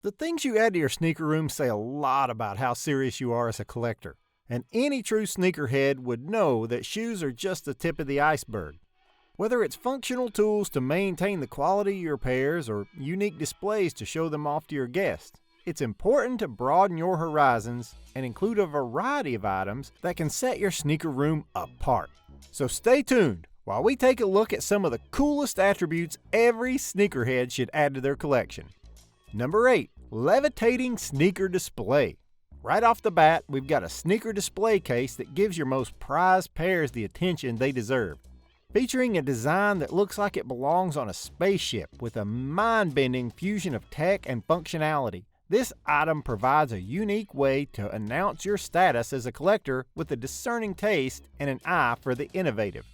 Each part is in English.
The things you add to your sneaker room say a lot about how serious you are as a collector, and any true sneakerhead would know that shoes are just the tip of the iceberg. Whether it's functional tools to maintain the quality of your pairs or unique displays to show them off to your guests, it's important to broaden your horizons and include a variety of items that can set your sneaker room apart. So stay tuned while we take a look at some of the coolest attributes every sneakerhead should add to their collection. Number 8. Levitating sneaker display. Right off the bat, we've got a sneaker display case that gives your most prized pairs the attention they deserve. Featuring a design that looks like it belongs on a spaceship with a mind-bending fusion of tech and functionality, this item provides a unique way to announce your status as a collector with a discerning taste and an eye for the innovative.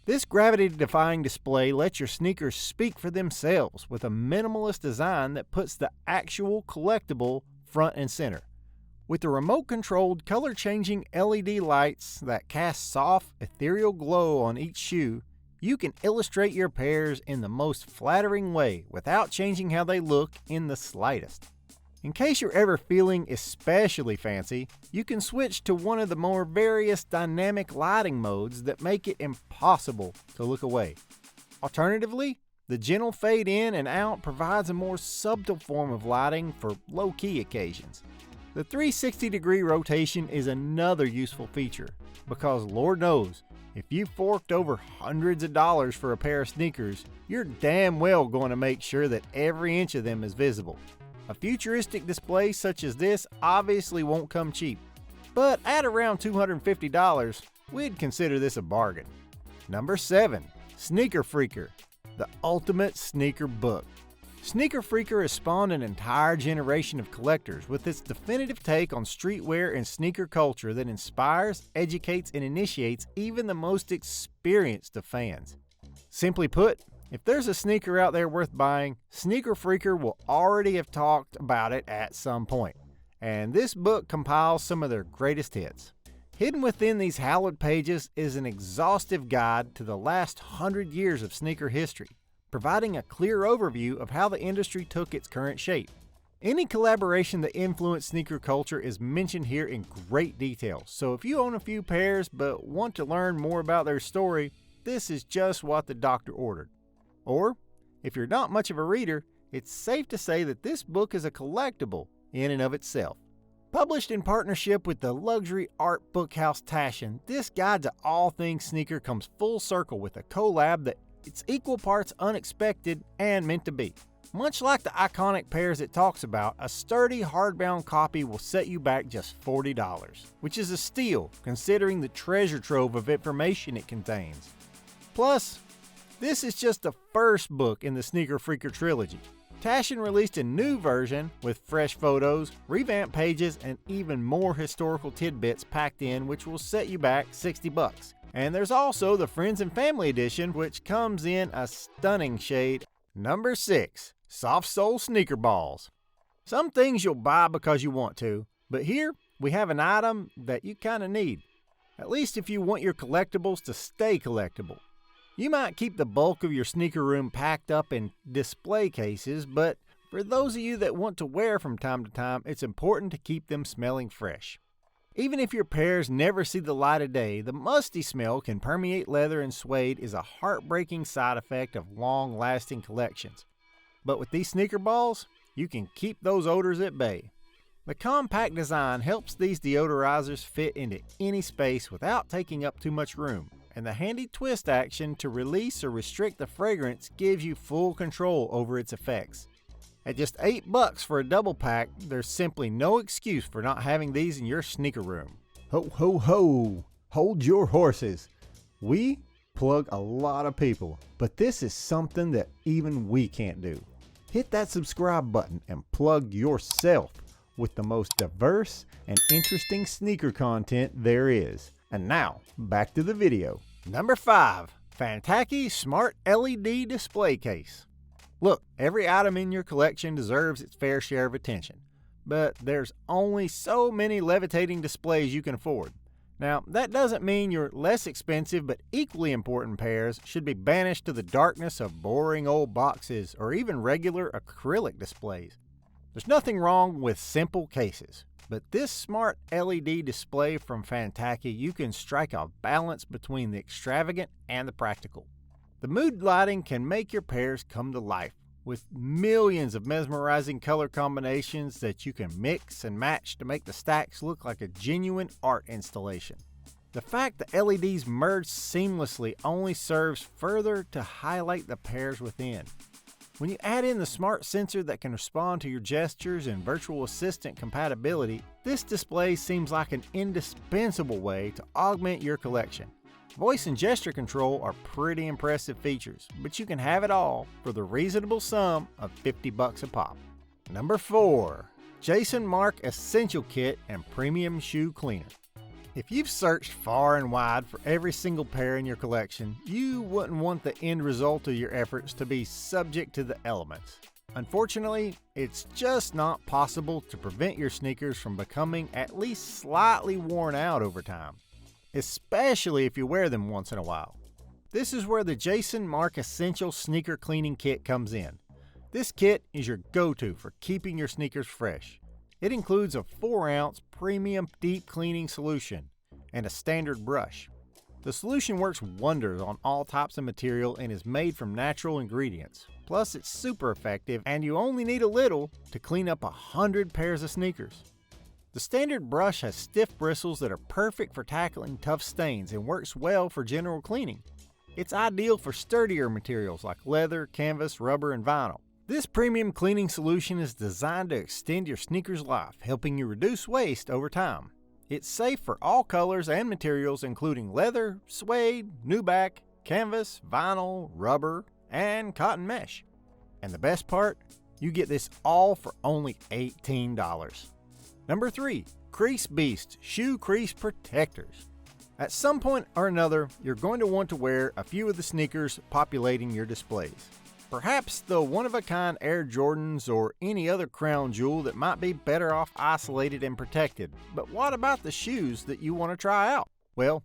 This gravity-defying display lets your sneakers speak for themselves with a minimalist design that puts the actual collectible front and center. With the remote-controlled, color-changing LED lights that cast soft, ethereal glow on each shoe, you can illustrate your pairs in the most flattering way without changing how they look in the slightest. In case you're ever feeling especially fancy, you can switch to one of the more various dynamic lighting modes that make it impossible to look away. Alternatively, the gentle fade in and out provides a more subtle form of lighting for low-key occasions. The 360-degree rotation is another useful feature, because Lord knows, if you forked over hundreds of dollars for a pair of sneakers, you're damn well going to make sure that every inch of them is visible. A futuristic display such as this obviously won't come cheap, but at around $250, we'd consider this a bargain. Number 7. Sneaker Freaker, the ultimate sneaker book. Sneaker Freaker has spawned an entire generation of collectors with its definitive take on streetwear and sneaker culture that inspires, educates, and initiates even the most experienced of fans. Simply put, if there's a sneaker out there worth buying, Sneaker Freaker will already have talked about it at some point, and this book compiles some of their greatest hits. Hidden within these hallowed pages is an exhaustive guide to the last 100 years of sneaker history, providing a clear overview of how the industry took its current shape. Any collaboration that influenced sneaker culture is mentioned here in great detail, so if you own a few pairs but want to learn more about their story, this is just what the doctor ordered. Or, if you're not much of a reader, it's safe to say that this book is a collectible in and of itself. Published in partnership with the luxury art bookhouse Taschen, this guide to all things sneaker comes full circle with a collab that it's equal parts unexpected and meant to be. Much like the iconic pairs it talks about, a sturdy hardbound copy will set you back just $40, which is a steal considering the treasure trove of information it contains. Plus, this is just the first book in the Sneaker Freaker trilogy. Taschen released a new version with fresh photos, revamped pages, and even more historical tidbits packed in, which will set you back $60. And there's also the Friends and Family edition, which comes in a stunning shade. Number 6. SoftSoul Sneaker Balls. Some things you'll buy because you want to, but here we have an item that you kind of need. At least if you want your collectibles to stay collectible. You might keep the bulk of your sneaker room packed up in display cases, but for those of you that want to wear from time to time, it's important to keep them smelling fresh. Even if your pairs never see the light of day, the musty smell can permeate leather, and suede is a heartbreaking side effect of long-lasting collections. But with these sneaker balls, you can keep those odors at bay. The compact design helps these deodorizers fit into any space without taking up too much room, and the handy twist action to release or restrict the fragrance gives you full control over its effects. At just $8 for a double pack, there's simply no excuse for not having these in your sneaker room. Ho ho ho! Hold your horses! We plug a lot of people, but this is something that even we can't do. Hit that subscribe button and plug yourself with the most diverse and interesting sneaker content there is. And now, back to the video. Number 5. Faki Smart LED Display Case. Look, every item in your collection deserves its fair share of attention, but there's only so many levitating displays you can afford. Now, that doesn't mean your less expensive but equally important pairs should be banished to the darkness of boring old boxes or even regular acrylic displays. There's nothing wrong with simple cases, but this smart LED display from Faki, you can strike a balance between the extravagant and the practical. The mood lighting can make your pairs come to life, with millions of mesmerizing color combinations that you can mix and match to make the stacks look like a genuine art installation. The fact that LEDs merge seamlessly only serves further to highlight the pairs within. When you add in the smart sensor that can respond to your gestures and virtual assistant compatibility, this display seems like an indispensable way to augment your collection. Voice and gesture control are pretty impressive features, but you can have it all for the reasonable sum of $50 a pop. Number 4. Jason Mark Essential Kit and Premium Shoe Cleaner. If you've searched far and wide for every single pair in your collection, you wouldn't want the end result of your efforts to be subject to the elements. Unfortunately, it's just not possible to prevent your sneakers from becoming at least slightly worn out over time, especially if you wear them once in a while. This is where the Jason Mark Essential Sneaker Cleaning Kit comes in. This kit is your go-to for keeping your sneakers fresh. It includes a 4-ounce premium deep cleaning solution and a standard brush. The solution works wonders on all types of material and is made from natural ingredients. Plus, it's super effective and you only need a little to clean up 100 pairs of sneakers. The standard brush has stiff bristles that are perfect for tackling tough stains and works well for general cleaning. It's ideal for sturdier materials like leather, canvas, rubber, and vinyl. This premium cleaning solution is designed to extend your sneaker's life, helping you reduce waste over time. It's safe for all colors and materials including leather, suede, nubuck, canvas, vinyl, rubber, and cotton mesh. And the best part? You get this all for only $18. Number 3. Crease Beast Shoe Crease Protectors. At some point or another, you're going to want to wear a few of the sneakers populating your displays. Perhaps the one-of-a-kind Air Jordans or any other crown jewel that might be better off isolated and protected. But what about the shoes that you want to try out? Well,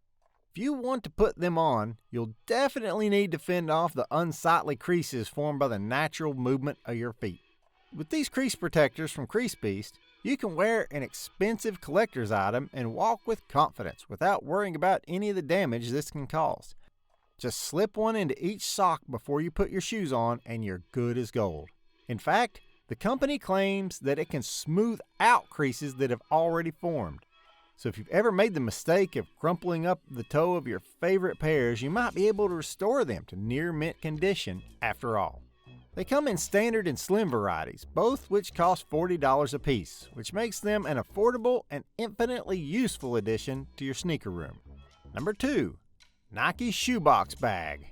if you want to put them on, you'll definitely need to fend off the unsightly creases formed by the natural movement of your feet. With these crease protectors from Crease Beast, you can wear an expensive collector's item and walk with confidence without worrying about any of the damage this can cause. Just slip one into each sock before you put your shoes on and you're good as gold. In fact, the company claims that it can smooth out creases that have already formed. So if you've ever made the mistake of crumpling up the toe of your favorite pairs, you might be able to restore them to near mint condition after all. They come in standard and slim varieties, both which cost $40 a piece, which makes them an affordable and infinitely useful addition to your sneaker room. Number 2. Nike Shoebox Bag.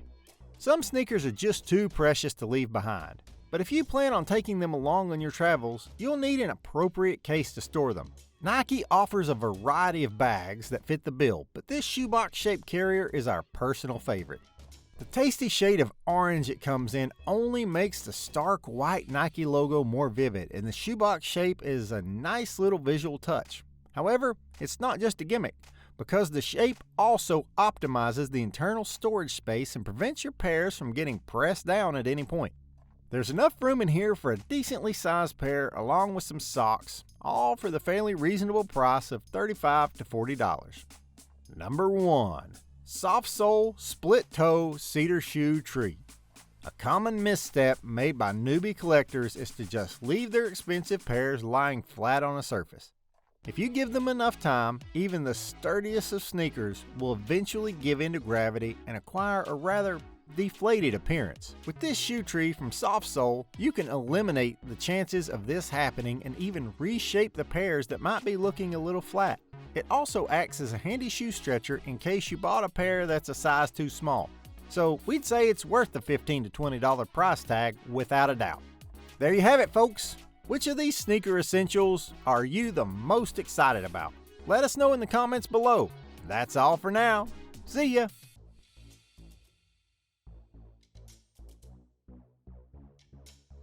Some sneakers are just too precious to leave behind, but if you plan on taking them along on your travels, you'll need an appropriate case to store them. Nike offers a variety of bags that fit the bill, but this shoebox-shaped carrier is our personal favorite. The tasty shade of orange it comes in only makes the stark white Nike logo more vivid, and the shoebox shape is a nice little visual touch. However, it's not just a gimmick, because the shape also optimizes the internal storage space and prevents your pairs from getting pressed down at any point. There's enough room in here for a decently sized pair along with some socks, all for the fairly reasonable price of $35 to $40. Number 1. SoftSoul Split Toe Cedar Shoe Treat. A common misstep made by newbie collectors is to just leave their expensive pairs lying flat on a surface. If you give them enough time, even the sturdiest of sneakers will eventually give in to gravity and acquire a rather deflated appearance. With this shoe tree from SoftSoul, you can eliminate the chances of this happening and even reshape the pairs that might be looking a little flat. It also acts as a handy shoe stretcher in case you bought a pair that's a size too small. So we'd say it's worth the $15 to $20 price tag without a doubt. There you have it, folks. Which of these sneaker essentials are you the most excited about? Let us know in the comments below. That's all for now. See ya!